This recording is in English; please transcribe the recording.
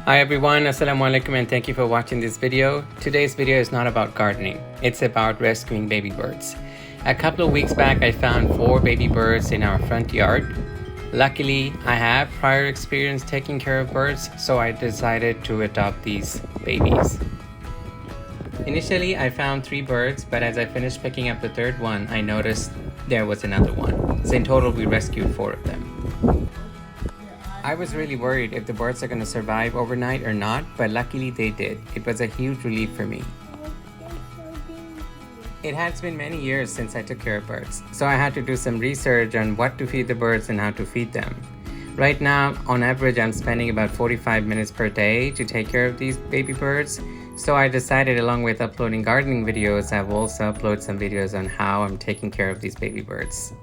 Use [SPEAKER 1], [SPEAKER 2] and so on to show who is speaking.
[SPEAKER 1] Hi everyone, Assalamu alaikum and thank you for watching this video. Today's video is not about gardening, it's about rescuing baby birds. A couple of weeks back I found 4 baby birds in our front yard. Luckily, I have prior experience taking care of birds, so I decided to adopt these babies. Initially I found 3 birds, but as I finished picking up the 3rd one, I noticed there was another one. So in total we rescued 4 of them. I was really worried if the birds are going to survive overnight or not, but luckily they did. It was a huge relief for me. It has been many years since I took care of birds, so I had to do some research on what to feed the birds and how to feed them. Right now, on average, I'm spending about 45 minutes per day to take care of these baby birds, so I decided along with uploading gardening videos, I will also upload some videos on how I'm taking care of these baby birds.